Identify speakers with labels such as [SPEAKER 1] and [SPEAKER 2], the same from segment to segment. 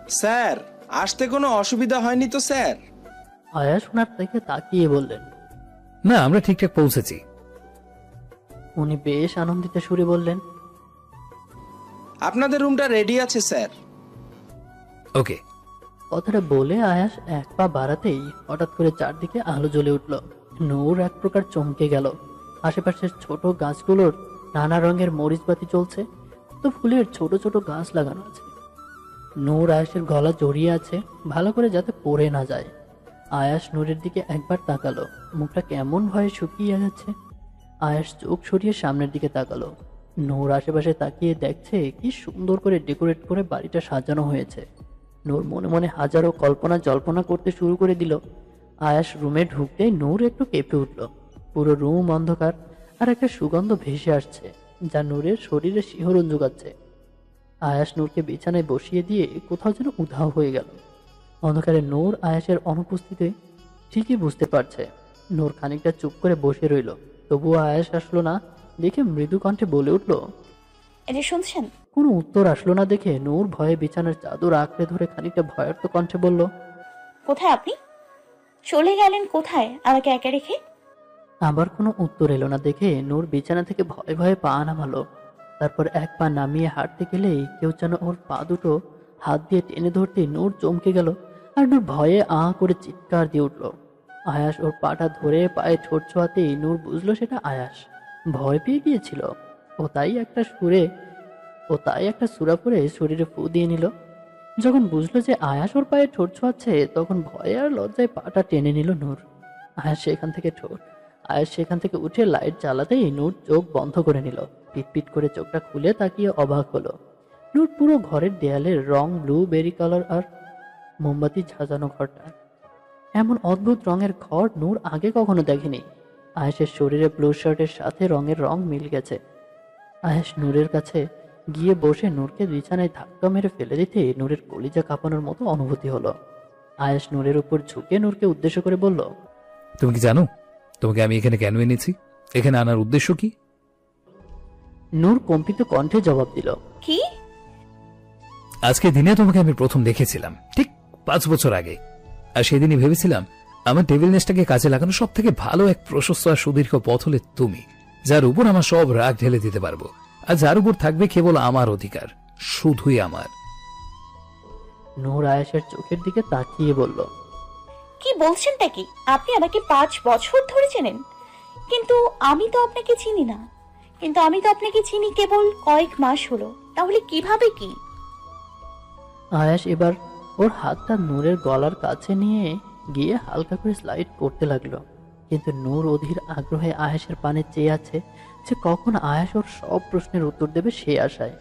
[SPEAKER 1] Sir, আসতে কোনো অসুবিধা হয়নি তো স্যার?
[SPEAKER 2] আয়াস ওনার দিকে তাকিয়ে বললেন।
[SPEAKER 3] না, আমরা ঠিকঠাক পৌঁছেছি।
[SPEAKER 2] উনি বেশ আনন্দিত সুরে বললেন,
[SPEAKER 1] আপনাদের রুমটা রেডি আছে স্যার।
[SPEAKER 3] ওকে।
[SPEAKER 2] কথাটা বলে আয়াস এক পা বাড়াতেই হঠাৎ করে চারদিকে আলো জ্বলে উঠল। নূর এক প্রকার চমকে গেল। আশেপাশের ছোট গাছগুলোর নানা রঙের মরিচবাতি চলছে, তো ফুলের ছোট ছোট গাছ লাগানো আছে। নূর আয়াসের গলা জড়িয়ে আছে ভালো করে যাতে পড়ে না যায়। আয়াস নূরের দিকে একবার তাকালো, মুখটা কেমন ভয়ে শুকিয়ে যাচ্ছে। আয়াস চোখ সরিয়ে সামনের দিকে তাকালো। নূর আশেপাশে তাকিয়ে দেখছে কি সুন্দর করে ডেকোরেট করে বাড়িটা সাজানো হয়েছে। নূর মনে মনে হাজারো কল্পনা জল্পনা করতে শুরু করে দিল। আয়াস রুমে ঢুকতেই নূর একটু কেঁপে উঠল। পুরো রুম অন্ধকার, আর একটা সুগন্ধ ভেসে আসছে যা নূরের শরীরে শিহরণ যোগাচ্ছে। আয়াস নূরকে বিছানায় বসিয়ে দিয়ে কোথাও যেন উধাও হয়ে গেল। অন্ধকারে নূর আয়াসের অনুপস্থিতি ঠিকই বুঝতে পারছে। নূর খানিকটা চুপ করে বসে রইল, তবুও আয়াস আসলো না দেখে মৃদু কণ্ঠে বলে উঠল,
[SPEAKER 4] এটা শুনছেন?
[SPEAKER 2] কোনো উত্তর আসলো না দেখে নূর ভয়ে বিছানার চাদর আঁকড়ে ধরে খানিকটা ভয়ার্ত কণ্ঠে বলল,
[SPEAKER 4] কোথায় আপনি? চলে গেলেন কোথায় আমাকে একা রেখে?
[SPEAKER 2] আবার কোনো উত্তর এলো না দেখে নূর বিছানা থেকে ভয়ে ভয়ে পা নামালো। তারপর এক পা নামিয়ে হাঁটতে গেলেই কেউ যেন ওর পা দুটো হাত দিয়ে টেনে ধরতে নূর চমকে গেল, আর নূর ভয়ে করে চিৎকার দিয়ে উঠল। আয়াস ওর পাটা ধরে পায়ে ঠোঁট ছোঁয়াতেই নূর বুঝলো সেটা আয়াস। ভয় পেয়ে গিয়েছিল। ও তাই একটা সূরা পড়ে শরীরে ফু দিয়ে নিল। যখন বুঝলো যে আয়াস ওর পায়ে ঠোঁট ছোঁয়াচ্ছে, তখন ভয়ে আর লজ্জায় পাটা টেনে নিল নূর। আয়াস সেখান থেকে উঠে লাইট জ্বালাতেই নূর চোখ বন্ধ করে নিল। পিটপিট করে চোখটা খুলে তাকিয়ে অবাক হলো। নূর পুরো ঘরের দেয়ালের রং ব্লুবেরি কালার, আর মোমবাতি সাজানো ঘরটা। এমন অদ্ভুত রঙের ঘর নূর আগে কখনো দেখেনি। আয়েশের শরীরে ব্লু শার্টের সাথে রঙের রং মিল গেছে। আয়েশ নূরের কাছে গিয়ে বসে নূরকে বিছানায় ধাক্কা মেরে ফেলে দিতে নূরের কলিজা কাঁপানোর মতো অনুভূতি হলো। আয়েশ নূরের উপর ঝুঁকে নূরকে উদ্দেশ্য করে বলল,
[SPEAKER 3] তুমি কি জানো তোমাকে আমি এখানে কেন এনেছি? এখানে আনার উদ্দেশ্য কি?
[SPEAKER 2] নূর কম্পিত কণ্ঠে জবাব দিল,
[SPEAKER 4] কি?
[SPEAKER 3] আজকে দিনে তোমাকে আমি প্রথম দেখেছিলাম ঠিক 5 বছর আগে, আর সেদিনই ভেবেছিলাম আমার টেবিলনেসটাকে কাজে লাগানো সব থেকে ভালো এক প্রশস্ত আর সুদীর্ঘ পথ হলে তুমি, যার উপর আমার সব রাগ ঢেলে দিতে পারবো, আর যার উপর থাকবে কেবল আমার অধিকার, শুধুই আমার।
[SPEAKER 2] নূর আয়েশের চোখের দিকে তাকিয়ে বলল,
[SPEAKER 4] কি বলছেনটা কি? আপনি আমাকে 5 বছর ধরে চেনেন, কিন্তু আমি তো আপনাকে চিনি না। কিন্তু আমি তো আপনাকে চিনি কেবল কয়েক মাস হলো, তাহলে কিভাবে কি?
[SPEAKER 2] আয়েশ এবার ওর হাতটা নূরের গলার কাছে নিয়ে গিয়ে হালকা করে স্লাইড করতে লাগলো। কিন্তু নূর অধীর আগ্রহে আয়েশের পানে চেয়ে আছে যে কখন আয়েশ ওর সব প্রশ্নের উত্তর দেবে সে আশায়।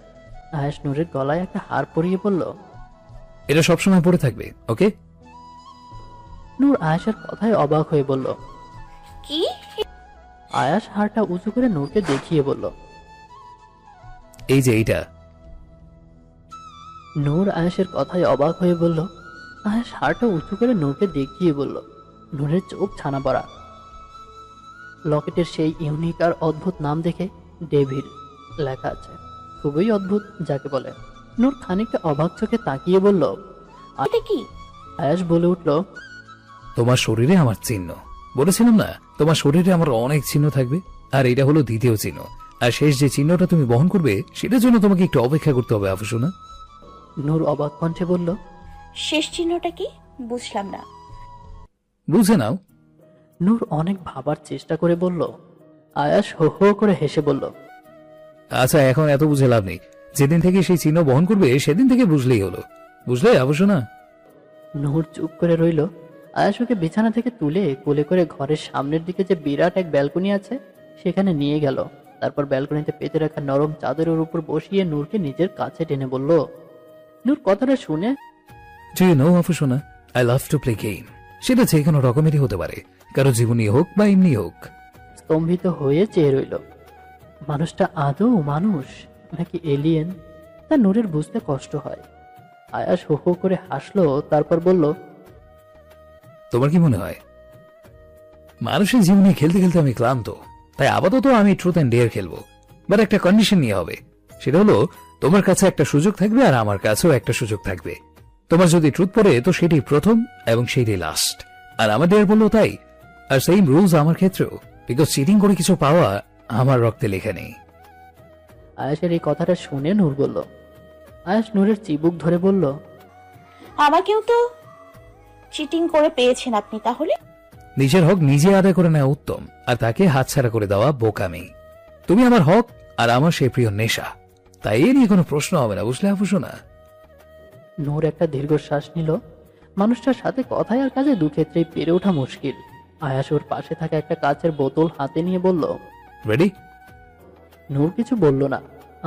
[SPEAKER 2] আয়েশ নূরের গলায় একটা হার পরিয়ে বলল,
[SPEAKER 3] এটা সবসময় পড়ে থাকবে, ওকে?
[SPEAKER 2] নূর আয়েশের কথায় অবাক হয়ে বলল,
[SPEAKER 4] কি?
[SPEAKER 2] আয়েশ হারটা উঁচু করে নূরকে দেখিয়ে বলল,
[SPEAKER 3] এই যে এইটা।
[SPEAKER 2] নূর আয়েশের কথায় অবাক হয়ে বলল। আয়েশ হারটা উঁচু করে নূরকে দেখিয়ে বলল। নূরের চোখ ছানা পড়া। লকেটের সেই ইউনিক আর অদ্ভুত নাম দেখে ডেভিল লেখা আছে। খুবই অদ্ভুত যাকে বলে। নূর খানিকটা অবাক চোখে তাকিয়ে বলল,
[SPEAKER 4] এটা কি?
[SPEAKER 2] আয়েশ বলে উঠল,
[SPEAKER 3] তোমার শরীরে আমার চিহ্ন। বলেছিলাম না তোমার শরীরে আমার অনেক চিহ্ন থাকবে, আর এটা হলো দ্বিতীয় চিহ্ন। আর শেষ যে চিহ্নটা তুমি বহন করবে সেটার জন্য তোমাকে একটু অপেক্ষা করতে হবে, আফসোনা।
[SPEAKER 2] নূর অবাক কণ্ঠে বলল,
[SPEAKER 4] শেষ চিহ্নটা কি? বুঝলাম না।
[SPEAKER 3] বুঝে নাও।
[SPEAKER 2] নূর অনেক ভাবার চেষ্টা করে বলল। আয়াস হো হো করে হেসে বলল,
[SPEAKER 3] আচ্ছা, এখন এত বুঝে লাভ নেই। যেদিন থেকে সেই চিহ্ন বহন করবে সেদিন থেকে বুঝলেই হলো। বুঝলে আফসোনা?
[SPEAKER 2] নূর চুপ করে রইল। আয়াস ওকে বিছানা থেকে তুলে কোলে করে ঘরের সামনের দিকে যে বিরাট এক ব্যালকনি আছে সেখানে নিয়ে গেল। তারপর ব্যালকনিতে পেতে রাখা নরম চাদরের উপর বসিয়ে নূরকে নিজের কাছে টেনে বলল। নূর কথাটা শুনে,
[SPEAKER 3] Do you know, আফসোনা, I love to play game. সেটা যে কোনো রকমেরই হতে পারে, কারো জীবনী হোক বা এমনি হোক।
[SPEAKER 2] স্তম্ভিত হয়ে চেয়ে রইল। মানুষটা আদৌ মানুষ নাকি এলিয়েন তা নূরের বুঝতে কষ্ট হয়। আয়াস হো হো করে হাসলো, তারপর বলল,
[SPEAKER 3] তোমার কি মনে হয়? মানুষের জীবনে খেলতে খেলতে আমি ক্লান্ত, তাই আপাতত আমি ট্রুথ অ্যান্ড ডেয়ার খেলবো। বাট একটা কন্ডিশন নিয়ে হবে, সেটা হলো তোমার কাছে একটা সুযোগ থাকবে আর আমার কাছেও একটা সুযোগ থাকবে। তোমার যদি ট্রুথ পড়ে তো সেটাই প্রথম এবং সেটাই লাস্ট। আর আমার ডেয়ার বললো তাই। আর সেম রুলস আমার ক্ষেত্রেও, বিকজ চিটিং করে কিছু পাওয়া আমার রক্তে লেখা নেই।
[SPEAKER 2] আয়াসের এই কথাটা শুনে নূর বলল। আয়াস নূরের চিবুক ধরে বলল,
[SPEAKER 4] আমাকেও তো চিটিং করে পেয়েছেন আপনি, তাহলে
[SPEAKER 3] নিজের হক নিজে আদায় করে নেওয়া উত্তম, আর তাকে হাতছাড়া করে দেওয়া বোকামি। তুমি আমার হক আর আমার সেই প্রিয় নেশা, তাই এ নিয়ে কোনো প্রশ্ন হবে না, বুঝলে আপু শোনা?
[SPEAKER 2] নূর একটা দীর্ঘশ্বাস নিল। মানুষটার সাথে কথায় আর কাজে দুক্ষেত্রেই পেরে ওঠা মুশকিল। আয়াস ওর পাশে থাকা একটা কাচের বোতল হাতে নিয়ে বলল।
[SPEAKER 3] রেডি?
[SPEAKER 2] নূর কিছু বলল না।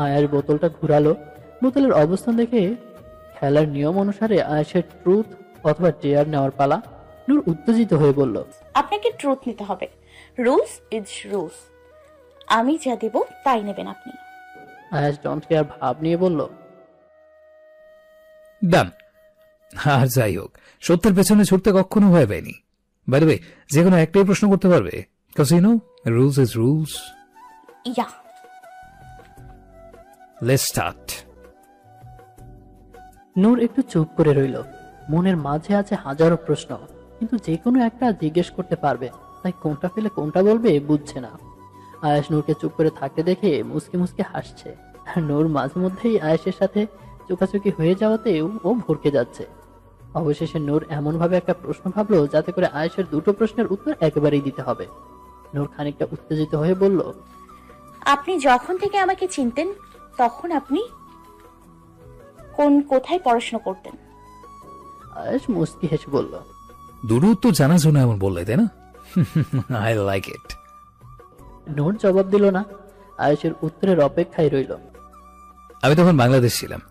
[SPEAKER 2] আয়াস বোতলটা ঘুরালো। বোতলের অবস্থান দেখে খেলার নিয়ম অনুসারে আয়াসের ট্রুথ অথবা ডেয়ার নেওয়ার পালা। নূর উত্তেজিত হয়ে বলল,
[SPEAKER 4] আপনাকে ট্রুথ নিতে হবে। Rules is rules. আমি যা দেব তাই নেবেন আপনি।
[SPEAKER 2] আয়াস ডন্ট কেয়ার ভাব নিয়ে বলল,
[SPEAKER 3] ডান। আর যাই হোক, সত্যের পেছনে ছুটতে কখনো ভয় পাইনি। বাই দ্য ওয়ে, যে কোনো একটাই প্রশ্ন করতে পারবে, cause you know rules is rules.
[SPEAKER 4] Yeah.
[SPEAKER 3] Let's start.
[SPEAKER 2] Noor একটু চুপ করে রইল। মনের মাঝে আছে হাজারো প্রশ্ন, কিন্তু যে কোনো একটা জিজ্ঞেস করতে পারবে, তাই কোনটা ফেলে কোনটা বলবে বুঝছে না। আয়াস নূরকে চুপ করে থাকতে দেখে মুসকে মুসকে হাসছে। আর নূর মাঝে মধ্যেই আয়াসের সাথে চোকাচুকি হয়ে যাওয়াতেও ও ভরকে যাচ্ছে। অবশেষে নূর এমন ভাবে একটা প্রশ্ন ভাবলো যাতে করে আয়াসের দুটো প্রশ্নের উত্তর একেবারেই দিতে হবে। নূর খানিকটা উত্তেজিত হয়ে বলল,
[SPEAKER 4] আপনি যখন থেকে আমাকে চিনতেন তখন আপনি কোথায় পড়াশোনা করতেন?
[SPEAKER 2] আয়াস মুস্কি হেসে বলল,
[SPEAKER 3] দুটো উত্তর জানার জন্য এমন বললে, তাই না? I like it.
[SPEAKER 2] নূর জবাব দিল না। আয়াসের উত্তরের অপেক্ষায় রইল।
[SPEAKER 3] আমি তখন বাংলাদেশ ছিলাম।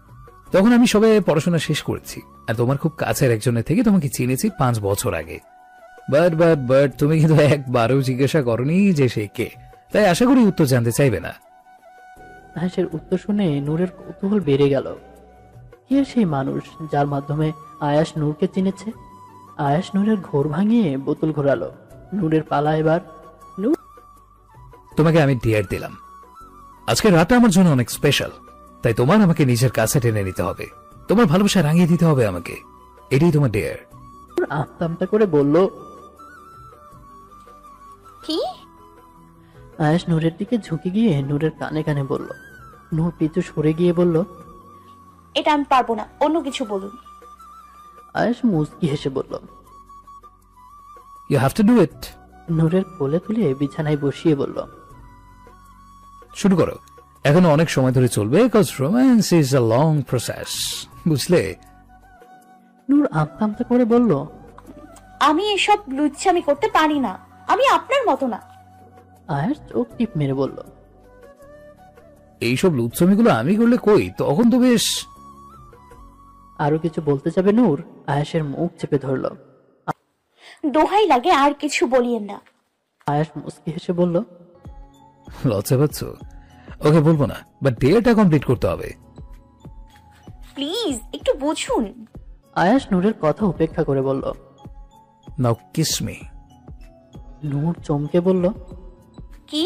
[SPEAKER 3] তখন আমি সবে পড়াশোনা শেষ করেছি, আর তোমার খুব কাছের একজনের থেকে তোমাকে চিনেছি 5 বছর আগে। বাট তুমি কিন্তু একবারও জিজ্ঞাসা করনি যে সে কে, তাই আশা করি উত্তর জানতে চাইবে না।
[SPEAKER 2] আয়াসের উত্তর শুনে নূরের কৌতূহল বেড়ে গেল। কে সেই মানুষ যার মাধ্যমে আয়াস নূরকে চিনেছে? আয়াস নূরের ঘোর ভাঙিয়ে বোতল ঘোরালো। নূরের পালা এবার। নূর,
[SPEAKER 3] তোমাকে আমি ডিয়ার দিলাম। আজকের রাতটা আমার জন্য অনেক স্পেশাল, তাই তোমার আমাকে নিজের কাছে টেনে নিতে হবে। তোমার ভালোবাসা রাঙিয়ে দিতে হবে আমাকে। এটাই তোমার ডিয়ার।
[SPEAKER 2] আমতা আমতা করে বলল।
[SPEAKER 4] কি?
[SPEAKER 2] আয়াস নূরের দিকে ঝুঁকে গিয়ে নূরের কানে কানে বলল। নূর পিছু সরে গিয়ে বলল,
[SPEAKER 4] এটা আমি পারবো না, অন্য কিছু বলুন।
[SPEAKER 2] আয়াস মুচকি হেসে বলল।
[SPEAKER 3] You have to do it.
[SPEAKER 2] নূরের কোলে তুলে বিছানায় বসিয়ে বলল,
[SPEAKER 3] শুরু করো। এখনো অনেক সময় ধরে চলবে, cause romance is a long process, বুঝলে?
[SPEAKER 2] নূর আমতা আমতা করে বলল,
[SPEAKER 4] আমি এসব লুচ্ছামি করতে পারি না, আমি আপনার মতো না।
[SPEAKER 2] আয়াস চোখ টিপ মেরে বলল,
[SPEAKER 3] এইসব লুচ্ছমিগুলো আমি করলে কই, তখন তো বেশ।
[SPEAKER 2] আরো কিছু বলতে যাবে নূর আয়াসের মুখ চেপে ধরল।
[SPEAKER 4] দোহাই লাগে আর কিছু বলিয়েন না।
[SPEAKER 2] আয়াস মুচকি হেসে বলল,
[SPEAKER 3] লজ্জা পাচ্ছ? ওকে বলবো না, বাট ডেটা কমপ্লিট করতে হবে।
[SPEAKER 4] প্লিজ একটু বুঝুন।
[SPEAKER 2] আয়াস নূরের কথা উপেক্ষা করে বলল।
[SPEAKER 3] নাও কিস মি।
[SPEAKER 2] নূর চমকে বলল,
[SPEAKER 4] কি?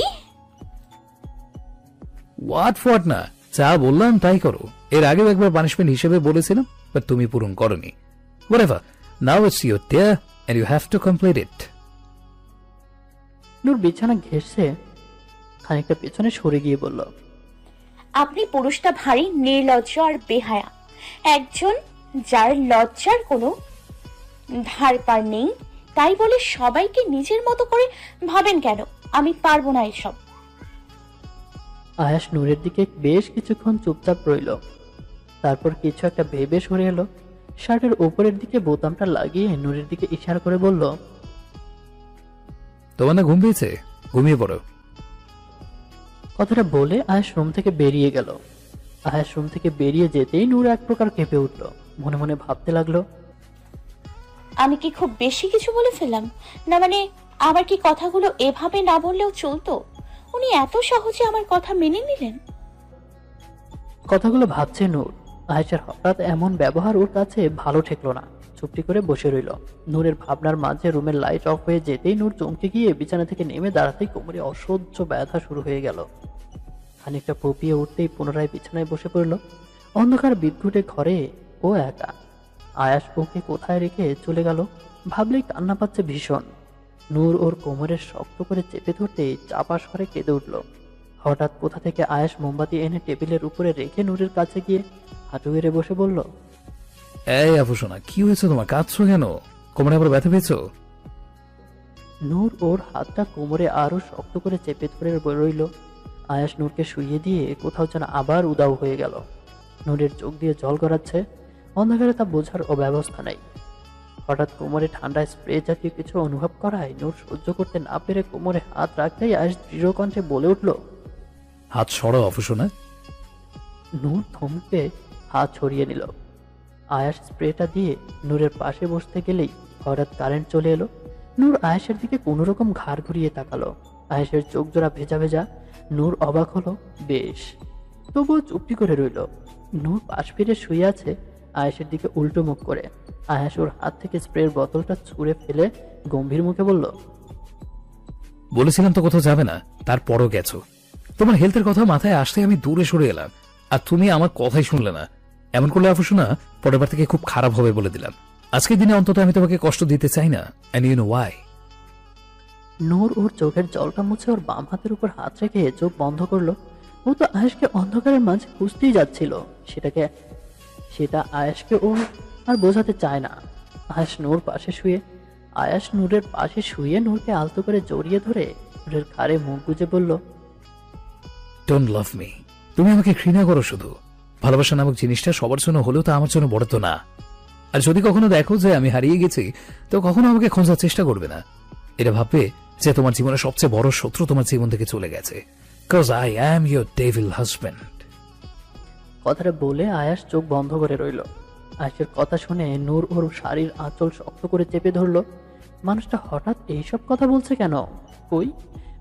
[SPEAKER 3] হোয়াট না, যা বললাম তাই করো। এর আগেও একবার পানিশমেন্ট হিসেবে বলেছিলাম, বাট তুমি পূরণ করনি। Whatever, now it's your day and you have to complete it.
[SPEAKER 2] Noor বিছানা ঘেঁষে খানিকটা পেছনে সরে গিয়ে বলল,
[SPEAKER 4] আপনি পুরুষটা ভারী নির্লজ্জ আর বেহায়া। একজন যার লজ্জার কোনো ধার পার নেই, তাই বলে সবাইকে নিজের মতো করে ভাবেন কেন? আমি পারবো না এসব।
[SPEAKER 2] আয়াস নূরের দিকে বেশ কিছুক্ষণ চুপচাপ রইল। তারপর কিছু একটা ভেবে সরে এলো। শার্টের উপরের দিকে বোতামটা লাগিয়ে নূরের দিকে ইশারা করে বলল,
[SPEAKER 3] তোমার না ঘুম পেয়েছে? ঘুমিয়ে পড়ো।
[SPEAKER 2] কথাটা বলে আয়াস রুম থেকে বেরিয়ে গেল। আয়াস রুম থেকে বেরিয়ে যেতেই নূর এক প্রকার কেঁপে উঠল। মনে মনে ভাবতে লাগলো,
[SPEAKER 4] আমি কি খুব বেশি কিছু বলে ফেললাম? না মানে আমার কি কথাগুলো এভাবে না বললেও চলতো? উনি এত সহজে আমার কথা মেনে নিলেন।
[SPEAKER 2] কথাগুলো ভাবছে নূর। আয়েশার হঠাৎ এমন ব্যবহার ওর কাছে ভালো ঠেকলো না। চুপটি করে বসে রইল। নূরের ভাবনার মাঝে রুমের লাইট অফ হয়ে যেতেই নূর চমকে গিয়ে বিছানা থেকে নেমে দাঁড়াতেই কোমরে অসহ্য ব্যথা শুরু হয়ে গেল। খানিকটা পপিয়ে উঠতেই পুনরায় বিছানায় বসে পড়ল। অন্ধকার বিদ্যুটে ঘরে ও একা। আয়াস ওকে কোথায় রেখে চলে গেল ভাবলেই কান্না পাচ্ছে ভীষণ। নূর ওর কোমরে শক্ত করে চেপে ধরতে চাপা স্বরে কেঁদে উঠল। হঠাৎ কোথা থেকে আয়াস মোমবাতি এনে টেবিলের উপরে রেখে নূরের কাছে গিয়ে হাঁটু গেড়ে বসে বলল,
[SPEAKER 3] এই আপু সোনা, কি হয়েছে তোমার? কাঁদছো কেন? কোমরে আবার ব্যথা পেয়েছো?
[SPEAKER 2] নূর ওর হাতটা কোমরে আরো শক্ত করে চেপে ধরে রইল। আয়াস নূরকে শুইয়ে দিয়ে কোথাও যেন আবার উদাও হয়ে গেল। নূরের চোখ দিয়ে জল গড়াচ্ছে, অন্ধকারে তা বোঝার অব্যবস্থা নেই। হঠাৎ কোমরে ঠান্ডা স্প্রে জাতীয় কিছু অনুভব করায় নূর সহ্য করতে না পেরে কোমরে হাত রাখতেই আয়াস দৃঢ় কণ্ঠে বলে উঠল,
[SPEAKER 3] হাত সরাও আপু সোনা।
[SPEAKER 2] নূর থমকে হাত ছড়িয়ে নিল। আয়াস স্প্রেটা দিয়ে নূরের পাশে বসতে গেলেই হঠাৎ কারেন্ট চলে এলো। নূর আয়াসের দিকে কোনো রকম ঘাড় ঘুরিয়ে তাকালো। আয়াসের চোখ জোড়া ভেজা ভেজা। নূর অবাক হলো বেশ, তবুও চুপটি করে রইল। নূর পাশ ফিরে শুয়ে আছে আয়াসের দিকে উল্টো মুখ করে। আয়াস ওর হাত থেকে স্প্রের বোতলটা ছুঁড়ে ফেলে গম্ভীর মুখে বলল,
[SPEAKER 3] বলেছিলাম তো কোথাও যাবে না, তারপরও গেছো। তোমার হেলথের কথা মাথায় আসতে আমি দূরে সরে এলাম, আর তুমি আমার কথাই শুনলে না। এমন করলে আপু সোনা, পরের বার থেকে খুব খারাপ হবে বলে দিলাম। আজকের দিনে অন্তত আমি তোমাকে কষ্ট দিতে চাই না। And you know why.
[SPEAKER 2] Noor ওর চোখের জলটা মুছে ওর বাম হাতের উপর হাত রেখে চোখ বন্ধ করলো। ও তো আয়েশকে অন্ধকারের মাঝে খুঁজতেই যাচ্ছিল। সেটা আয়েশকে ও আর বোঝাতে চায় না। আয়াস নূরের পাশে শুয়ে নূরকে আলতো করে জড়িয়ে ধরে নূরের ঘাড়ে মুখ গুজে বলল,
[SPEAKER 3] ডোন্ট লাভ মি। তুমি আমাকে ঘৃণা করো শুধু। ভালোবাসা নামক জিনিসটা সবার জন্য হলেও তা আমার জন্য বড় তো না। আর যদি কখনো দেখো যে আমি হারিয়ে গেছি, তো কখনো আমাকে খোঁজার চেষ্টা করবে না। এটা ভাববে যে তোমার জীবনের সবচেয়ে বড় শত্রু তোমার জীবন থেকে চলে গেছে। Cause I am your devil husband.
[SPEAKER 2] কথাটা বলে আয়াস চোখ বন্ধ করে রইল। আয়াসের কথা শুনে নূর ওর শাড়ির আঁচল শক্ত করে চেপে ধরল। মানুষটা হঠাৎ এইসব কথা বলছে কেন? কই,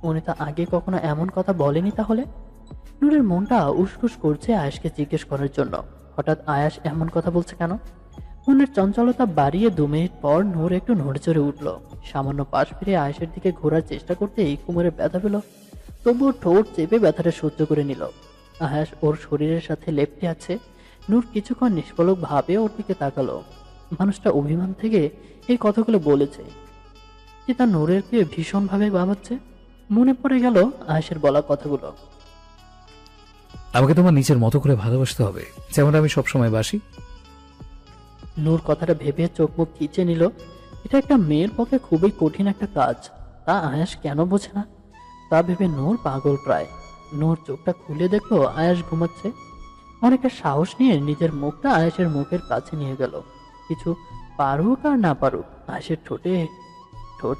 [SPEAKER 2] উনি তা আগে কখনো এমন কথা বলেনি তাহলে? নূরের মনটা উসখুস করছে আয়াসকে জিজ্ঞেস করার জন্য, হঠাৎ আয়াস এমন কথা বলছে কেন। মনের চঞ্চলতা বাড়িয়ে 2 মিনিট পর নূর একটু নড়েচড়ে উঠল। সামান্য পাশ ফিরে আয়াসের দিকে ঘোরার চেষ্টা করতেই কোমরে ব্যথা পেল। তবুও ঠোঁট চেপে ব্যথাটা সহ্য করে নিল। আয়াস ওর শরীরের সাথে লেপ্টে আছে। নূর কিছুক্ষণ নিষ্পলক ভাবে ওর দিকে তাকালো। মানুষটা অভিমান থেকে এই কথাগুলো বলেছে যে তা নূরেরকে ভীষণভাবে ভাবাচ্ছে। মনে পড়ে গেল আয়াসের বলা কথাগুলো।
[SPEAKER 3] আমাকে তোমার নিজের মতো করে ভালোবাসতে হবে, যেমন আমি সবসময় বাসি।
[SPEAKER 2] নূর কথাটা ভেবে চোখ মুখ খিচে নিল। এটা একটা মেয়ের পক্ষে খুবই কঠিন একটা কাজ, তা আয়াস কেন বোঝে না? তা ভেবে নূর পাগল প্রায়। নূর চোখটা খুলে দেখলো আয়াস ঘুমাচ্ছে। অনেকটা সাহস নিয়ে নিজের মুখটা আয়াসের মুখের কাছে নিয়ে গেল। কিছু পারুক আর না পারুক, আয়াসের ঠোঁট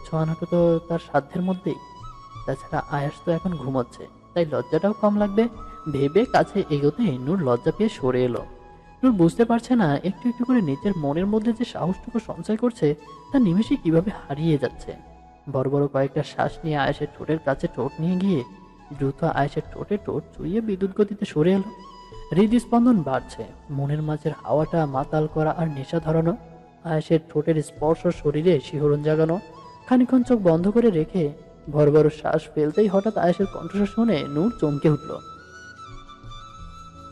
[SPEAKER 2] ছোঁয়ানোটা তো তার সাধ্যের মধ্যেই। তাছাড়া আয়াস তো এখন ঘুমাচ্ছে, তাই লজ্জাটাও কম লাগবে ভেবে কাছে এগোতে নূর লজ্জা পেয়ে সরে এলো। নূর বুঝতে পারছে না একটু একটু করে নিজের মনের মধ্যে যে সাহসটুকু সঞ্চয় করছে তা নিমেষে কিভাবে হারিয়ে যাচ্ছে। বড় বড় কয়েকটা শ্বাস নিয়ে আয়েশের ঠোঁটের কাছে ঠোঁট নিয়ে গিয়ে দ্রুত আয়েশের ঠোঁটে ঠোঁট চুইয়ে বিদ্যুৎ গতিতে সরে এলো। হৃদস্পন্দন বাড়ছে, মনের মাঝের হাওয়াটা মাতাল করা আর নেশা ধরানো। আয়েশের ঠোঁটের স্পর্শ শরীরে শিহরণ জাগানো। খানিকক্ষণ চোখ বন্ধ করে রেখে বড় বড় শ্বাস ফেলতেই হঠাৎ আয়েশের কণ্ঠস্বর শুনে নূর চমকে উঠল।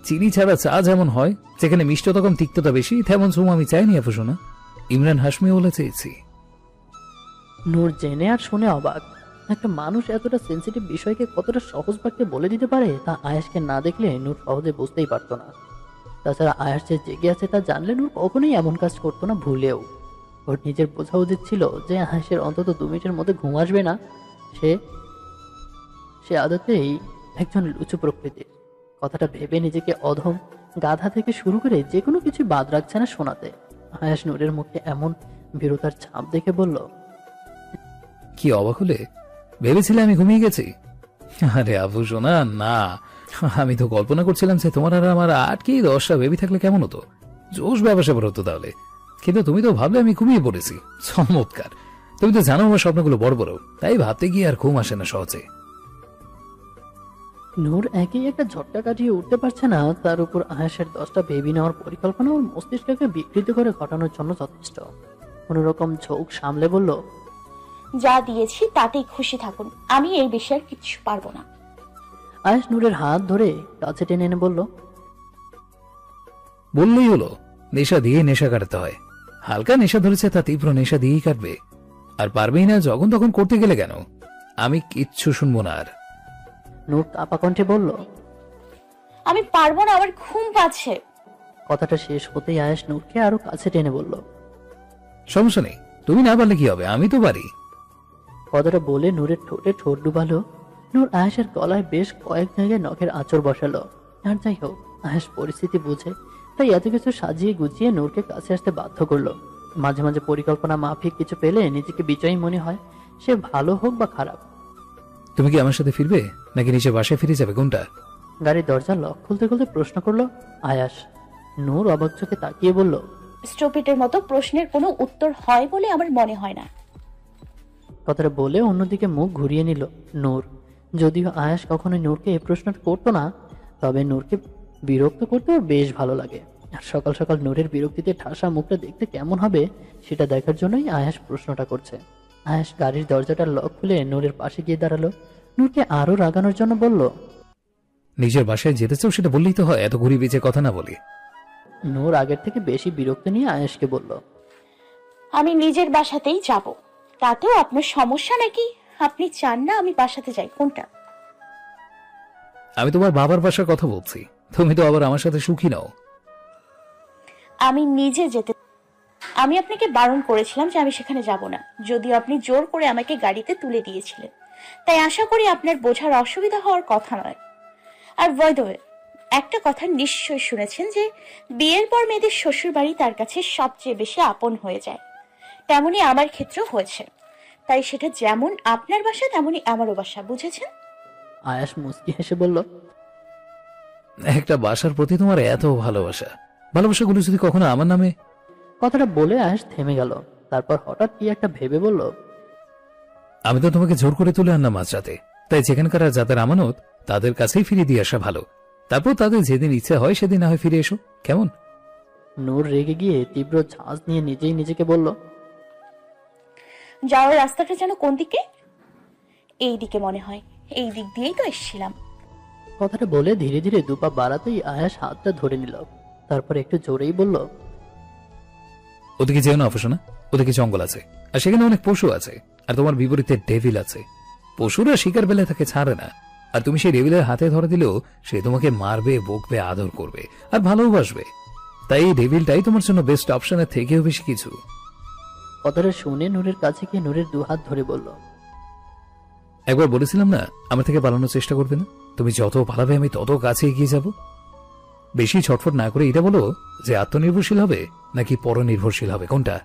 [SPEAKER 3] চিনি ছাড়া চা যেমন হয়, যেখানে মিষ্টতা কম তিক্ততা বেশি, তেমন চুম আমি চাইনি আপু সোনা। ইমরান হাশমি বলে চেয়েছি।
[SPEAKER 2] নূর জেনে আর শুনে অবাক। একটা মানুষ এতটা সেন্সিটিভ বিষয়কে কতটা সহজ বাক্যে বলে দিতে পারে তা আয়াসকে না দেখলে নূর সহজে বুঝতেই পারতো না। তাছাড়া আয়াস যে জেগে আছে তা জানলে নূর কখনোই এমন কাজ করতো না ভুলেও। ওর নিজের বোঝা উচিত ছিল যে আয়াসের অন্তত 2 মিনিটের মধ্যে ঘুম আসবে না। সে আদতেই একজন লুচু প্রকৃতির। কথাটা ভেবে নিজেকে অধম গাধা থেকে শুরু করে যে কোনো কিছু বাদ রাখছে না শোনাতে। আয়াস নূরের মুখে এমন বিরতার ছাপ দেখে বলল,
[SPEAKER 3] কি অবাক হলে? ভেবেছিলে আমি ঘুমিয়ে গেছি? আরে আপু সোনা, না, আমি তো কল্পনা করছিলাম যে তোমার আর আমার 8 কি 10টা বেবি থাকলে কেমন হতো, জোশ ব্যবসা হতো তাহলে। কিন্তু তুমি তো ভাবলে আমি ঘুমিয়ে পড়েছি। চমৎকার। তুমি তো জানো আমার স্বপ্নগুলো বড় বড়, তাই ভাবতে গিয়ে আর ঘুম আসে না সহজে।
[SPEAKER 2] নূর একই একটা ঝটকা কাটিয়ে উঠতে পারছে না, তার উপর আয়াসের 10টা বেবি নেওয়ার পরিকল্পনা ওর মস্তিষ্ককে বিকৃত করে ঘটানোর জন্য যথেষ্ট। কোনোরকম ঝোঁক সামলে বলল,
[SPEAKER 4] যা দিয়েছি তাতেই খুশি থাকুন, আমি এই বিষয়ে কিছু পারবো না।
[SPEAKER 2] আয়াস নূরের হাত ধরে কাছে টেনে এনে বলল,
[SPEAKER 3] বললেই হলো, নেশা দিয়ে নেশা কাটাতে হয়। হালকা নেশা ধরেছে, তা তীব্র নেশা দিয়েই কাটবে। আর পারবেই না যখন তখন করতে গেলে কেন? আমি কিচ্ছু শুনবো না আর।
[SPEAKER 2] নূর কাপা কণ্ঠে বলল।
[SPEAKER 4] আমি পারবো না, আমার ঘুম পাচ্ছে।
[SPEAKER 2] কথাটা শেষ হতেই আয়াস নূরকে আরো কাছে টেনে বলল।
[SPEAKER 3] সমস্যা নেই, তুমি না পারলে কি হবে, আমি তো পারি।
[SPEAKER 2] কথাটা বলে নূরের ঠোঁটে ঠোঁট ডুবালো। নূর আয়াসের গলায় বেশ কয়েক জায়গায় নখের আঁচড় বসালো। আর যাই হোক, আয়াস পরিস্থিতি বুঝে তাই এত কিছু সাজিয়ে গুছিয়ে নূরকে কাছে আসতে বাধ্য করলো। মাঝে মাঝে পরিকল্পনা মাফিক কিছু পেলে নিজেকে বিজয়ী মনে হয়, সে ভালো হোক বা খারাপ।
[SPEAKER 3] তুমি কি আমার সাথে ফিরবে নাকি নিচে বাসায় ফিরে যাবে, কোনটা?
[SPEAKER 2] গাড়ির দরজা লক খুলতে খুলতে প্রশ্ন করলো আয়াস। নূর অবাক চোখে তাকিয়ে বলল।
[SPEAKER 4] স্টুপিডের মতো প্রশ্নের কোনো উত্তর হয় বলে আমার মনে হয় না।
[SPEAKER 2] কথাটা বলে অন্যদিকে মুখ ঘুরিয়ে নিল নূর। যদিও আয়াস কখনোই নূরকে এই প্রশ্নটা করতো না, তবে নূরকে বিরক্ত করতে ওর বেশ ভালো লাগে। আর সকাল সকাল নূরের বিরক্তিতে ঠাসা মুখটা দেখতে কেমন হবে সেটা দেখার জন্যই আয়াস প্রশ্নটা করছে। আয়াস গাড়ির দরজাটা লক খুলে নূরের পাশে গিয়ে দাঁড়ালো। নূরকে আরো রাগানোর জন্য বলল।
[SPEAKER 3] নিজের বাসায় যেতে চাও সেটা বললেই তো হয়, এত ঘুরি বেঁচে কথা না বলি।
[SPEAKER 2] নূর আগের থেকে বেশি বিরক্ত নিয়ে আয়াসকে বলল।
[SPEAKER 4] আমি নিজের বাসাতেই যাব, তাতেও আপনার সমস্যা নাকি? আপনি চান না আমি বাসাতে যাই, কোনটা?
[SPEAKER 3] আমি তোমার বাবার বাসার কথা বলছি, তুমি তো আবার আমার সাথে সুখী নাও।
[SPEAKER 4] আমি নিজে যেতে। আমি আপনাকে বারণ করেছিলাম যে আমি সেখানে যাব না, যদিও আপনি জোর করে আমাকে গাড়িতে তুলে দিয়েছিলেন, তাই আশা করি আপনার বোঝার অসুবিধা হওয়ার কথা নয়। আর বাই দ্য ওয়ে, একটা কথা নিশ্চয় শুনেছেন যে বিয়ের পর মেয়েদের শ্বশুর বাড়ি তার কাছে সবচেয়ে বেশি আপন হয়ে যায়। তেমনি আমার ক্ষেত্রেও হয়েছে, তাই সেটা যেমন আপনার বাসা তেমনি আমারও বাসা, বুঝেছেন?
[SPEAKER 2] আয়াস মুচকি হেসে বলল।
[SPEAKER 3] একটা বাসার প্রতি তোমার এত ভালোবাসা, ভালোবাসাগুলো যদি কখনো আমার নামে।
[SPEAKER 2] কথাটা বলে আয়াস থেমে গেল। তারপর হঠাৎ কি একটা ভেবে বলল।
[SPEAKER 3] আমি তো তোমাকে জোর করে তুলে আনলাম মাঝরাতে, তাই যেখানকার আর যাদের আমানত তাদের কাছেই ফিরিয়ে দিয়ে আসা ভালো। তারপর তাদের যেদিন ইচ্ছে হয় সেদিন না হয় ফিরে এসো, কেমন?
[SPEAKER 2] নূর রেগে গিয়ে তীব্র ঝাঁজ নিয়ে নিজেই নিজেকে বলল।
[SPEAKER 4] যাওয়ার রাস্তাটা যেন কোন দিকে? এই দিকে মনে হয়, এই দিক দিয়েই তো এসেছিলাম।
[SPEAKER 2] কথাটা বলে ধীরে ধীরে দুপা বাড়াতেই আয়াস হাতটা ধরে নিল। তারপর একটু জোরেই বলল।
[SPEAKER 3] ওদিকে যেও না অবশ্য না, ওদিকে জঙ্গল আছে আর সেখানে অনেক পশু আছে, আর তোমার বিপরীতে ডেভিল আছে। পশুরা শিকার বেলায় তাকে ছাড়ে না, আর তুমি সেই ডেভিলের হাতে ধরে দিলেও সে তোমাকে মারবে, বকবে, আদর করবে আর ভালোবাসবে। তাই এই ডেভিলটাই তোমার জন্য বেস্ট অপশনের থেকেও বেশি কিছু।
[SPEAKER 2] কথাটা শুনে নূরের কাছে গিয়ে নূরের দুহাত ধরে বলল।
[SPEAKER 3] একবার বলেছিলাম না আমার থেকে পালানোর চেষ্টা করবে না? তুমি যত পালাবে আমি তত কাছে এগিয়ে যাব। বেশি ছটফট না করে এটা বলো যে আত্মনির্ভরশীল হবে নাকি পরনির্ভরশীল হবে, কোনটা?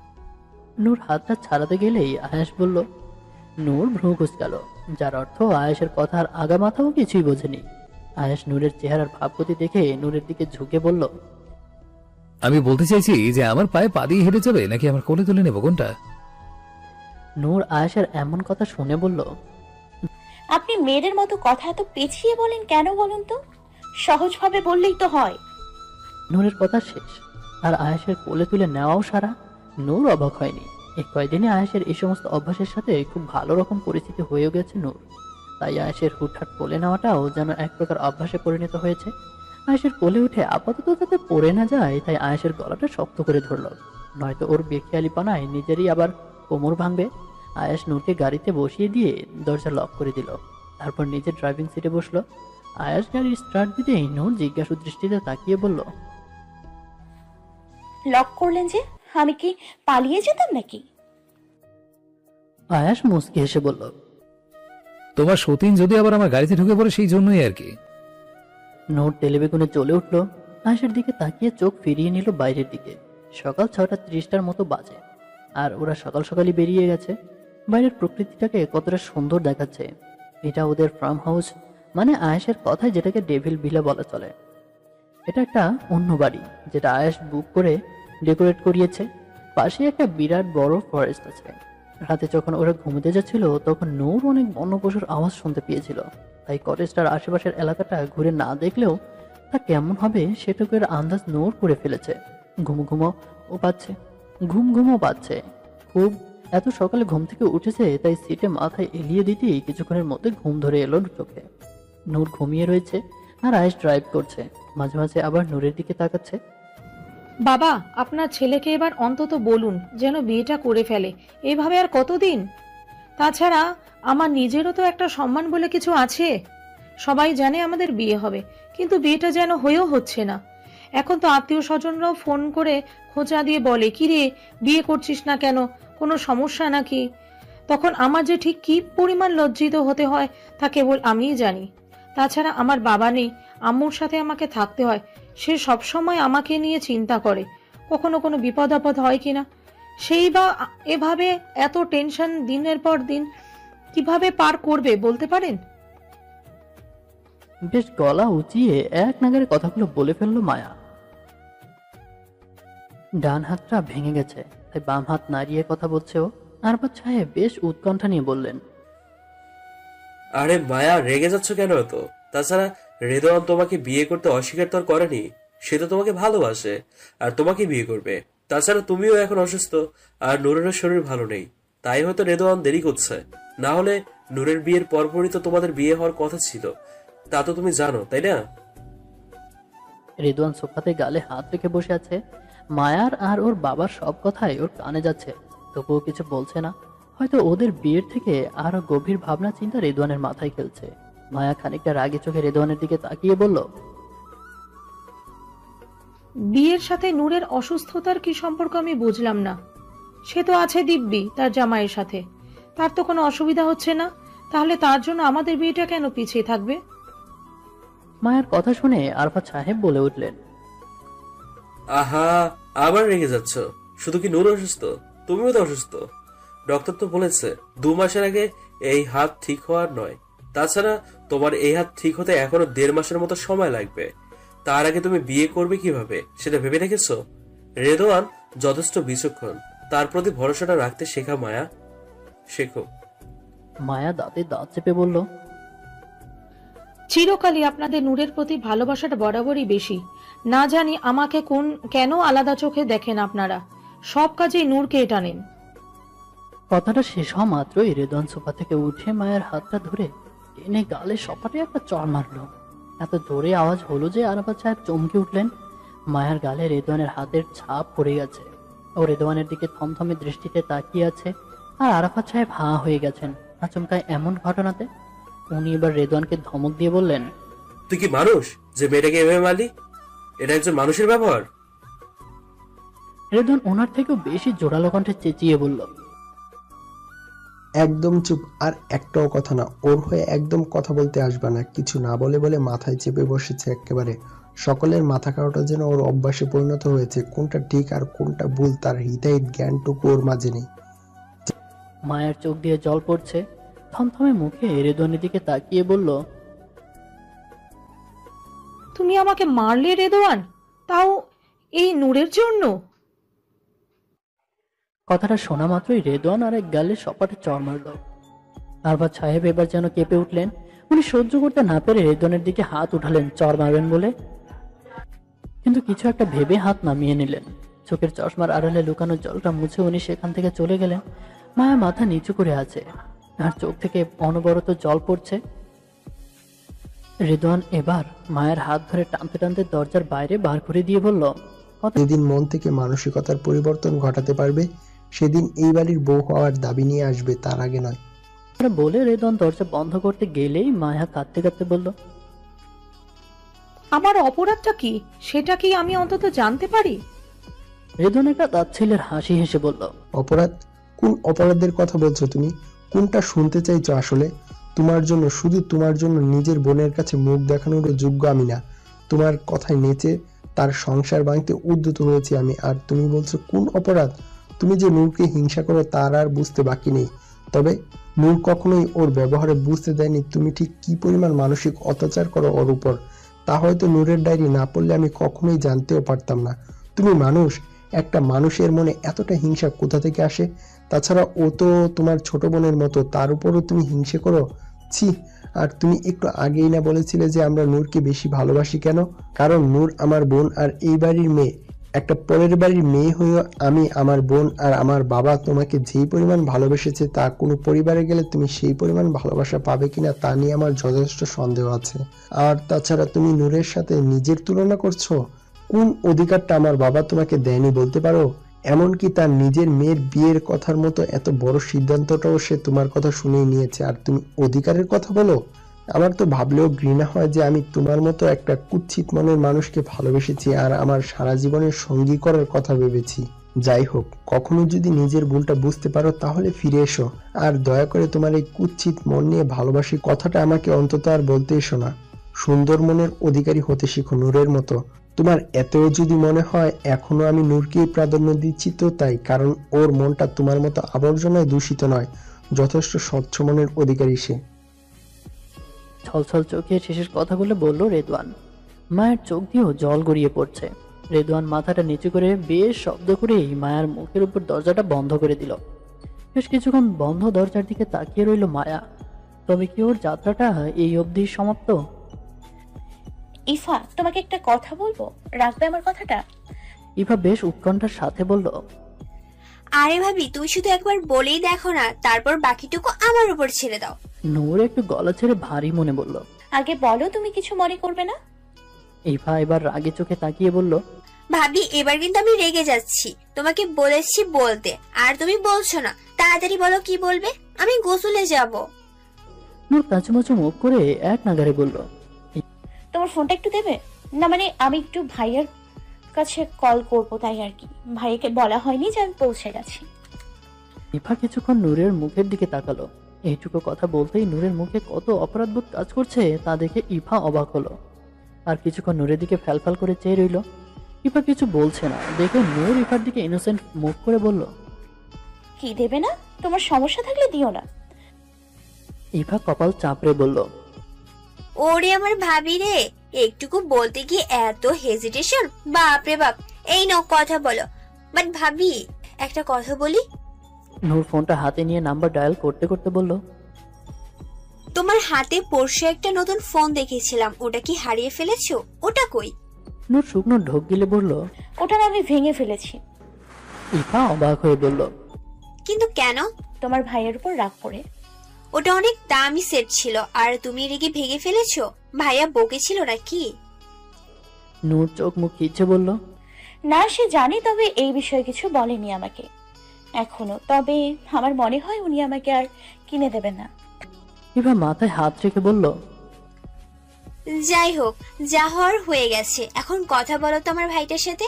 [SPEAKER 2] নূর হাতটা ছাড়াতে গেলেই আয়াস বলল। নূর ভ্রু কুঁচকাল, যার অর্থ আয়াসের কথার আগা মাথাও কিছুই বোঝেনি। আয়াস নূরের চেহারার ভাবগতি দেখে নূরের দিকে ঝুঁকে বলল।
[SPEAKER 3] আমি বলতে চাইছি যে আমার পায়ে পা দিয়ে হেঁটে যাবে নাকি আমার কোলে তুলে নেবো, কোনটা?
[SPEAKER 2] নূর আয়াসের এমন কথা শুনে বলল।
[SPEAKER 4] আপনি মেয়েদের মতো কথা এত পেঁচিয়ে বলেন কেন বলুন তো? সহজভাবে বললেই তো হয়।
[SPEAKER 2] নূরের কথা শেষ আর আয়াসের কোলে তুলে নেওয়াও সারা। নূর অবাক হয়নি। এই কয়দিনে আয়াসের এই সমস্ত অভ্যাসের সাথে খুব ভালো রকম পরিস্থিতি হয়ে গেছে নূর। তাই আয়াসের হুটহাট কোলে নেওয়াটাও যেন এক প্রকার অভ্যাসে পরিণত হয়েছে। আয়েশের কোলে উঠে আপাতত যাতে পড়ে না যায় তাই আয়েশের গলাটা শক্ত করে ধরল, নয়তো ওর বেখেয়ালিপনায় নিজেরই আবার কোমর ভাঙবে। আয়েশ নূরকে গাড়িতে বসিয়ে দিয়ে দরজা লক করে দিল। তারপর নিজে ড্রাইভিং সিটে বসলো। আয়েশ গাড়ির স্টার্ট দিতেই নূর জিজ্ঞাসু দৃষ্টিতে তাকিয়ে বলল,
[SPEAKER 4] লক করলেন যে? আমি কি পালিয়ে যেতাম নাকি?
[SPEAKER 2] আয়েশ মুচকি হেসে বলল,
[SPEAKER 3] তোমার সতীন যদি আবার আমার গাড়িতে ঢুকে পড়ে সেই জন্যই আর কি।
[SPEAKER 2] নূর তেলেবেগুনে চলে উঠলো। আয়েশের দিকে তাকিয়ে চোখ ফিরিয়ে নিল বাইরের দিকে। সকাল 6:30টার মতো বাজে আর ওরা সকাল সকালই বেরিয়ে গেছে। বাইরের প্রকৃতিটাকে কতটা সুন্দর দেখাচ্ছে। এটা ওদের ফার্ম হাউস, মানে আয়েশের কথায় যেটাকে ডেভিল ভিলা বলা চলে। এটা একটা অন্য বাড়ি যেটা আয়েশ বুক করে ডেকোরেট করিয়েছে। পাশে একটা বিরাট বড় ফরেস্ট আছে। রাতে যখন ওরা ঘুমোতে যাচ্ছিল তখন নূর অনেক বন্য পশুর আওয়াজ শুনতে পেয়েছিল। তাই কটেজটার আশেপাশের এলাকাটা ঘুরে না দেখলেও তা কেমন হবে সেটুকুর আন্দাজ নূর করে ফেলেছে। ঘুম ঘুমও পাচ্ছে খুব। এত সকালে ঘুম থেকে উঠেছে তাই সিটে মাথায় এলিয়ে দিতেই কিছুক্ষণের মধ্যে ঘুম ধরে এলো চোখে। নূর ঘুমিয়ে রয়েছে আর আয়েশ ড্রাইভ করছে। মাঝে মাঝে আবার নূরের দিকে তাকাচ্ছে।
[SPEAKER 5] বাবা, আপনার ছেলেকে এবার অন্তত বলুন যেন বিয়েটা করে ফেলে। এভাবে আর কতদিন? তাছাড়া আমার নিজেরও তো একটা সম্মান বলে কিছু আছে। সবাই জানে আমাদের বিয়ে হবে, কিন্তু বিয়েটা যেন হয়েও হচ্ছে না। এখন তো আত্মীয় স্বজনরাও ফোন করে খোঁচা দিয়ে বলে, কিরে বিয়ে করছিস না কেন, কোনো সমস্যা নাকি? তখন আমার যে ঠিক কি পরিমাণ লজ্জিত হতে হয় তা কেবল আমিই জানি। তাছাড়া আমার বাবা নেই, আম্মুর সাথে আমাকে থাকতে হয়। সে সবসময় আমাকে নিয়ে চিন্তা করে কখনো কোনো বিপদ আপদ হয় কিনা। সেই বা এভাবে এত টেনশন দিনের পর দিন কিভাবে পার করবে বলতে পারেন?
[SPEAKER 2] বেশ গলা উঁচিয়ে এক নাগারে কথাগুলো বলে ফেললো মায়া। ডান হাতটা ভেঙে গেছে, তাই বাম হাত নাড়িয়ে কথা বলছে ও। আরবাজ সাহেব বেশ উৎকণ্ঠা নিয়ে বললেন,
[SPEAKER 6] আরে মায়া, রেগে যাচ্ছ কেন এত? তাছাড়া রেদওয়ান তোমাকে বিয়ে করতে অস্বীকার তো আর করেনি। সে তো তোমাকে ভালোবাসে আর তোমাকে বিয়ে করবে। তাছাড়া তুমিও এখন অসুস্থ আর নূরেরও শরীর ভালো নেই, তাই হয়তো রেদওয়ান দেরি করছে। না হলে নূরের বিয়ের পরপরই তো তোমাদের বিয়ে হওয়ার কথা ছিল, তা তো তুমি জানো, তাই না?
[SPEAKER 2] রেদওয়ান সোফাতে গালে হাত রেখে বসে আছে। মায়ার আর ওর বাবার সব কথাই ওর কানে যাচ্ছে, তবুও কিছু বলছে না। হয়তো ওদের বিয়ের থেকে আরো গভীর ভাবনা চিন্তা রেদওয়ানের মাথায় খেলছে। মায়া খানিকটা রাগে চোখে রেদওয়ানের দিকে তাকিয়ে বলল,
[SPEAKER 5] বিয়ের সাথে নূরের অসুস্থতার কি সম্পর্ক আমি বুঝলাম না। সে তো আছে দিব্যি তার জামাইয়ের সাথে, তার তো কোনো অসুবিধা হচ্ছে না। তাহলে তার জন্য আমাদের বিয়েটা কেন পিছিয়ে থাকবে?
[SPEAKER 2] মায়ার কথা শুনে আরফাত সাহেব বলে উঠলেন,
[SPEAKER 6] আহা, আবার রেগে যাচ্ছ। শুধু কি নূর অসুস্থ, তুমিও তো অসুস্থ। ডক্টর তো বলেছে 2 মাসের আগে এই হাত ঠিক হওয়ার নয়। তাছাড়া তোমার এই হাত ঠিক হতে এখনো 1.5 মাসের মতো সময় লাগবে। তার আগে তুমি বিয়ে করবে কিভাবে সেটা ভেবে রেখেছো? রেদওয়ান যথেষ্ট বিচক্ষণ, তার প্রতি ভরসাটা রাখতে শেখা মায়া, শেখো।
[SPEAKER 2] মায়া দাঁতে দাঁত চেপে বলল,
[SPEAKER 5] চিরকালই আপনাদের নূরের প্রতি ভালোবাসাটা বরাবরই বেশি। না জানি আমাকে কেন আলাদা চোখে দেখেন আপনারা। সব কাজেই নূরকে টানেন।
[SPEAKER 2] কথাটা শেষ হওয়া মাত্রই রেদওয়ান সোফা থেকে উঠে মায়ের হাতটা ধরে টেনে গালে সপাটে একটা চড় মারল। এত জোরে আওয়াজ হলো যে আরাফাত সাহেব চমকে উঠলেন। মায়ের গালে রেদওয়ানের হাতের ছাপ পড়ে গেছে। ও রেদওয়ানের দিকে থমথমে দৃষ্টিতে তাকিয়ে আছে, আর আরাফাত সাহেব হাঁ হয়ে গেছেন আচমকায় এমন ঘটনাতে। উনি এবার রেদওয়ানকে ধমক দিয়ে বললেন,
[SPEAKER 6] তুই কি মানুষ যে মেয়েটাকে এভাবে মারলি? এটা একজন মানুষের ব্যবহার?
[SPEAKER 2] রেদওয়ান ওনার থেকেও বেশি জোরালো কণ্ঠে চেঁচিয়ে বলল,
[SPEAKER 7] একদম চুপ, আর একটাও কথা না। ওর হয়ে একদম কথা বলতে আসবে না। কিছু না বলে বলে মাথায় চেপে বসেছে একেবারে। সকলের মাথা খাওয়াটা যেন ওর অভ্যাসে পরিণত হয়েছে। কোনটা ঠিক আর কোনটা ভুল তার হিতাহিত জ্ঞানটুকু ওর মাঝে নেই।
[SPEAKER 2] মায়ের চোখ দিয়ে জল পড়ছে। থমথমে মুখে রেদওয়ানের দিকে তাকিয়ে বলল,
[SPEAKER 5] তুমি আমাকে মারলে রেদওয়ান, তাও এই নূরের জন্য?
[SPEAKER 2] কথাটা শোনা মাত্রই রেদওয়ান আর এক গালে সপাটে চড় মারল। আরবাজ সাহেব এবার যেন কেঁপে উঠলেন। উনি সহ্য করতে না পেরে রেদওয়ানের দিকে হাত উঠালেন চড় মারবেন বলে, কিন্তু কিছু একটা ভেবে হাত নামিয়ে নিলেন। চোখের চশমার আড়ালে লুকানো জলটা মুছে উনি সেখান থেকে চলে গেলেন। মায়া মাথা নিচু করে আছে, আর চোখ থেকে অনবরত জল পড়ছে। রেদওয়ান এবার মায়ের হাত ধরে টানতে টানতে দরজার বাইরে বার করে দিয়ে বলল,
[SPEAKER 7] যেদিন মন থেকে মানসিকতার পরিবর্তন ঘটাতে পারবে সেদিন এই বাড়ির বউ হওয়ার দাবি নিয়ে আসবে, তার আগে নয়।
[SPEAKER 2] বলে রেদওয়ান দরজা বন্ধ করতে গেলেই মায়া কাঁদতে কাঁদতে বলল,
[SPEAKER 5] আমার অপরাধটা কি সেটা কি আমি অন্তত জানতে পারি?
[SPEAKER 2] রেদওয়ান একটা তাচ্ছিল্যের হাসি হেসে বলল,
[SPEAKER 7] অপরাধ? কোন অপরাধের কথা বলছো তুমি? কোনটা শুনতে চাইছো আসলে? তোমার জন্য, শুধু তোমার জন্য নিজের বোনের কাছে মুখ দেখানোর যোগ্য আমি না। তোমার কথায় নেচে তার সংসার ভাঙতে উদ্যত হয়েছি আমি, আর তুমি বলছো কোন অপরাধ? তুমি যে নূরকে হিংসা করো তার আর বুঝতে বাকি নেই। তবে নূর কখনোই ওর ব্যবহারে বুঝতে দেয়নি তুমি ঠিক কি পরিমাণ মানসিক অত্যাচার করো ওর উপর। তা হয়তো নূরের ডায়েরি না পড়লে আমি কখনোই জানতেও পারতাম না। তুমি মানুষ, একটা মানুষের মনে এতটা হিংসা কোথা থেকে আসে? তাছাড়া ও তো তোমার ছোট বোনের মতো, তার উপরও তুমি হিংসে করো? ছি! আর তুমি একটু আগেই না বলেছিলে যে আমরা নূরকে বেশি ভালোবাসি কেন? কারণ নূর আমার বোন আর এই বাড়ির মেয়ে। একটা পরের বাড়ির মেয়ে হয়েও আমি, আমার বোন আর আমার বাবা তোমাকে যেই পরিমাণ ভালোবেসেছে তা কোনো পরিবারে গেলে তুমি সেই পরিমাণ ভালোবাসা পাবে কিনা তা নিয়ে আমার যথেষ্ট সন্দেহ আছে। আর তাছাড়া তুমি নূরের সাথে নিজের তুলনা করছো। কোন অধিকারটা আমার বাবা তোমাকে দেয়নি বলতে পারো? এমনকি তার নিজের মেয়ের বিয়ের কথার মতো এত বড় সিদ্ধান্তটাও সে তোমার কথা শুনেই নিয়েছে, আর তুমি অধিকারের কথা বলো? আমার তো ভাবলেও ঘৃণা হয় যে আমি তোমার মতো একটা কুৎসিত মনের মানুষকে ভালোবেসেছি আর আমার সারা জীবনের সঙ্গী করার কথা ভেবেছি। যাই হোক, কখনো যদি নিজের ভুলটা বুঝতে পারো তাহলে ফিরে এসো, আর দয়া করে তোমার এই কুৎসিত মন নিয়ে ভালোবাসি কথাটা আমাকে অন্তত আর বলতে এসো না। সুন্দর মনের অধিকারী হতে শিখো নূরের মতো। তোমার এতও যদি মনে হয় এখনো আমি নূরকেই প্রাধান্য দিচ্ছি তো তাই, কারণ ওর মনটা তোমার মতো আবর্জনায় দূষিত নয়, যথেষ্ট স্বচ্ছ মনের অধিকারী সে।
[SPEAKER 2] ছলছল চোখে শেষের কথাগুলো বলল রেদওয়ান। মায়ের চোখ দিয়েও জল গড়িয়ে পড়ছে। রেদওয়ান মাথাটা নিচু করে বেশ শব্দ করেই মায়ার মুখের উপর দরজাটা বন্ধ করে দিল। বেশ কিছুক্ষণ বন্ধ দরজার দিকে তাকিয়ে রইল মায়া। তবে কি ওর যাত্রাটা এই অবধি সমাপ্ত?
[SPEAKER 4] ইফা, তোমাকে একটা কথা বলবো, রাখবে আমার কথাটা?
[SPEAKER 2] ইভা বেশ উৎকণ্ঠার সাথে বলল,
[SPEAKER 8] আরে ভাবি, তুমি শুধু একবার বলেই দেখো না, তারপর বাকিটুকু আমার উপর ছেড়ে দাও।
[SPEAKER 2] নূর একটু গলা ছেড়ে ভারী মনে বলল।
[SPEAKER 4] আগে বলো, তুমি কিছু মনে করবে না?
[SPEAKER 2] ইভা এবার রাগে চোখে তাকিয়ে বলল,
[SPEAKER 8] ভাবি, এবার কিন্তু আমি রেগে যাচ্ছি। তোমাকে বলেছি বলতে, আর তুমি বলছো না। তাড়াতাড়ি বলো, কি বলবে? আমি গোসলে যাব।
[SPEAKER 2] নূর কাঁচুমাচু মুখ করে এক নাগারে বলল,
[SPEAKER 4] তোমার ফোনটা একটু দেবে? না মানে আমি একটু ভাইয়ার কাছে কল করবো, তাই আর কি। ভাইয়াকে বলা হয়নি যে আমি পৌঁছে গেছি।
[SPEAKER 2] ইভা কিছুক্ষণ নূরের মুখের দিকে তাকালো। এইটুকু কথা বলতেই নূরের মুখে কত অপরাধবোধ কাজ করছে তা দেখে ইভা অবাক হলো। আর কিছুক্ষণ নূরের দিকে ফ্যালফাল করে চেয়ে রইল। ইভা কিছু বলছে না দেখে নূর ইভার দিকে ইনোসেন্ট মুখ করে বলল,
[SPEAKER 4] কি দেবে না? তোমার সমস্যা থাকলে দিও না।
[SPEAKER 2] ইভা কপাল চাপড়ে বলল,
[SPEAKER 8] ওরে আমার ভাবি রে, একটুকু বলতে গিয়ে এত হেজিটেশন! বাপরে বাপ। এই নাও, কথা বলো। বাট ভাবি, একটা কথা বলি।
[SPEAKER 2] নূর ফোনটা হাতে নিয়ে নাম্বার ডায়াল করতে করতে বলল,
[SPEAKER 8] তোমার হাতে পরশু একটা নতুন ফোন দেখেছিলাম, ওটা কি হারিয়ে ফেলেছো? ওটা কই?
[SPEAKER 2] নূর শুকনো ঢোক গিলে বলল,
[SPEAKER 4] ওটা না আমি ভেঙে ফেলেছি।
[SPEAKER 2] ইভা অবাক হয়ে বলল,
[SPEAKER 8] কিন্তু কেন?
[SPEAKER 4] তোমার ভাইয়ের উপর রাগ করে।
[SPEAKER 8] ওটা অনেক দামি সেট ছিল, আর তুমি রেগে ভেঙে ফেলেছো? ভাইয়া বকেছিল নাকি?
[SPEAKER 2] নূর চোখ মুখ খিচে বলল,
[SPEAKER 4] না, সে জানে, তবে এই বিষয়ে কিছু বলেনি আমাকে এখনো। তবে আমার মনে হয় উনি আমাকে আর কিনে দেবেন না।
[SPEAKER 2] ইভা মাথায় হাত রেখে বলল,
[SPEAKER 8] যাই হোক, যা হওয়ার হয়ে গেছে। এখন কথা বলো তো আমার ভাইটার সাথে।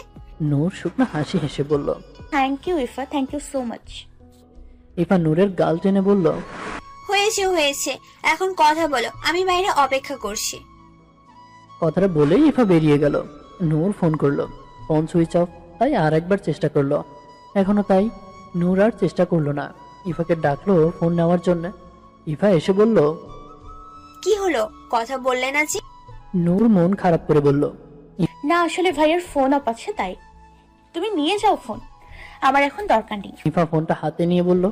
[SPEAKER 2] নূর শুকনো হাসি হেসে বলল,
[SPEAKER 4] thank you Ifa, thank you so much.
[SPEAKER 2] Iva নূরের গাল টেনে বলল,
[SPEAKER 8] হয়েছে হয়েছে, এখন কথা বলো, আমি বাইরে অপেক্ষা করছি।
[SPEAKER 2] কথাটা বলেই ইভা বেরিয়ে গেল। নূর ফোন করলো, ফোন সুইচ অফ। তাই আর একবার চেষ্টা করলো, এখনো তাই। নূর আর চেষ্টা করলো না। ইভাকে ডাকলো ফোন নেওয়ার জন্য। ইভা এসে বলল,
[SPEAKER 8] কি হলো, কথা বললে না যে?
[SPEAKER 2] নূর মন খারাপ করে বলল,
[SPEAKER 4] না, আসলে ভাইয়ের ফোন অফ আছে, তাই। তুমি নিয়ে যাও ফোন, আমার এখন দরকার নেই।
[SPEAKER 2] ইভা ফোনটা হাতে নিয়ে বলল,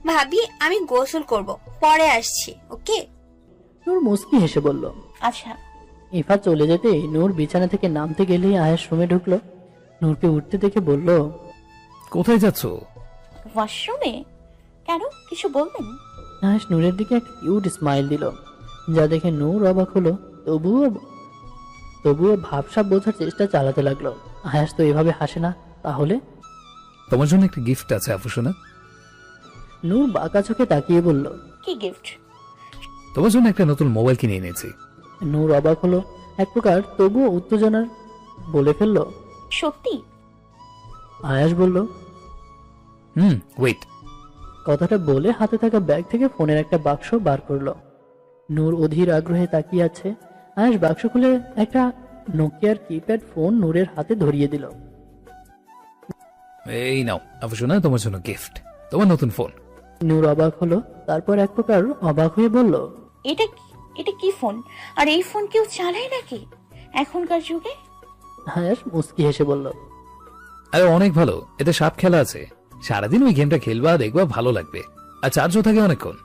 [SPEAKER 8] ভাবি, আমি গোসল করব, পরে আসছি, ওকে?
[SPEAKER 2] নূর মুস্কি হেসে বলল।
[SPEAKER 4] আচ্ছা।
[SPEAKER 2] ইভা চলে যেতে নূর বিছানা থেকে নামতে গেলেই আয়েশ রুমে ঢুকলো। নূরকে উঠতে দেখে বলল,
[SPEAKER 3] কোথায় যাচ্ছ?
[SPEAKER 4] ওয়াশরুমে? কেন, কিছু বলবেন?
[SPEAKER 2] আয়েশ নূরের দিকে একটা কিউট স্মাইল দিল, যা দেখে নূর অবাক হলো। তবুও ভাবসাব বোঝার চেষ্টা চালাতে লাগলো। আয়াস তো এভাবে হাসে না। তাহলে?
[SPEAKER 3] তোমার জন্য একটা গিফট আছে আফুসোনা।
[SPEAKER 2] নূর বাঁকা চোখে তাকিয়ে বলল,
[SPEAKER 4] কি গিফট?
[SPEAKER 3] তোমার জন্য একটা নতুন মোবাইল কিনে এনেছি।
[SPEAKER 2] নূর অবাক হলো এক প্রকার, তবুও উত্তেজনার বলে ফেলল,
[SPEAKER 4] সত্যি?
[SPEAKER 2] আয়াস বলল,
[SPEAKER 3] ওয়েট।
[SPEAKER 2] কথাটা বলে হাতে থাকা ব্যাগ থেকে ফোনের একটা বাক্স বার করলো। নূর অধীর আগ্রহে তাকিয়ে আছে। আয়াস বাক্স খুলে একটা নোকিয়ার কিপ্যাড ফোন নূরের হাতে ধরিয়ে দিল।
[SPEAKER 3] এই নাও আফুসোনা, তোমার জন্য গিফট, তোমার নতুন ফোন।
[SPEAKER 2] নূর অবাক হলো, তারপর এক প্রকার অবাক হয়ে বলল,
[SPEAKER 4] এটা কি ফোন? আর এই ফোন কেউ চালায় নাকি এখনকার যুগে?
[SPEAKER 2] আয়াস মুস্কি হেসে বলল,
[SPEAKER 3] আরে অনেক ভালো, এতে সাপ খেলা আছে। সারাদিন ওই গেমটা খেলবা, দেখবা ভালো লাগবে, আর চার্জও থাকে অনেকক্ষণ।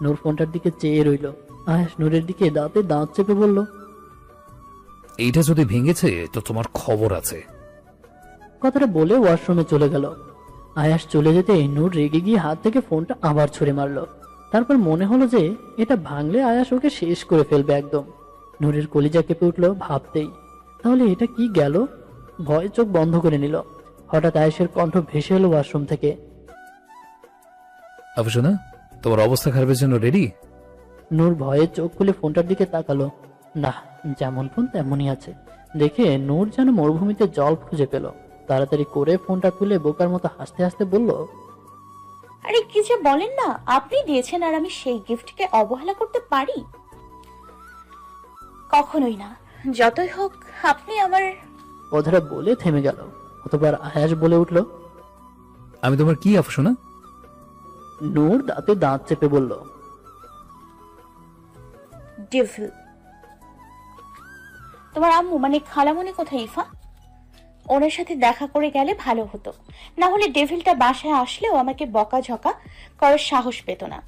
[SPEAKER 2] নূর ফোনটার দিকে চেয়ে রইল। আয়াস নূরের দিকে দাঁতে দাঁত চেপে বলল,
[SPEAKER 3] এইটা যদি ভেঙেছে তো তোমার খবর আছে।
[SPEAKER 2] কথাটা বলে ওয়াশরুমে চলে গেল। আয়াস চলে যেতে নূর রেগে গিয়ে হাত থেকে ফোনটা আবার ছুঁড়ে মারল। তারপর মনে হলো যে এটা ভাঙলে আয়াস ওকে শেষ করে ফেলবে একদম। নূরের কলিজা কেঁপে উঠল ভাবতেই। তাহলে এটা কি গেল? ভয়ে চোখ বন্ধ করে নিল। হঠাৎ আয়েশের কণ্ঠ ভেসে এলো ওয়াশরুম থেকে।
[SPEAKER 3] আফসোনা, তোমার অবস্থা খারাপের জন্য রেডি?
[SPEAKER 2] নূর ভয়ে চোখ খুলে ফোনটার দিকে তাকালো। না, যেমন ফোন তেমনই আছে। দেখে নূর যেন মরুভূমিতে জল খুঁজে পেল। তাড়াতাড়ি করে ফোনটা তুলে বোকার মতো হাসতে হাসতে বলল,
[SPEAKER 4] আরে কি যে বলেন না, আপনি দিয়েছেন আর আমি সেই গিফটকে অবহেলা করতে পারি? কখনোই না। যতই হোক আপনি আমার।
[SPEAKER 2] কথাটা বলে থেমে গেল। অতবার আয়াস বলে উঠল,
[SPEAKER 3] আমি তোমার কি আফসোনা?
[SPEAKER 2] নূর দাঁতে দাঁত চেপে বলল,
[SPEAKER 4] ডেভিল। তোমার আম্মু মানে খালামণি কোথায় ইফা? ওনার সাথে দেখা করে গেলে ভালো হতো, না হলে ডেভিলটা বাসায় আসলেও আমাকে বকাঝকা করার সাহস পেত না।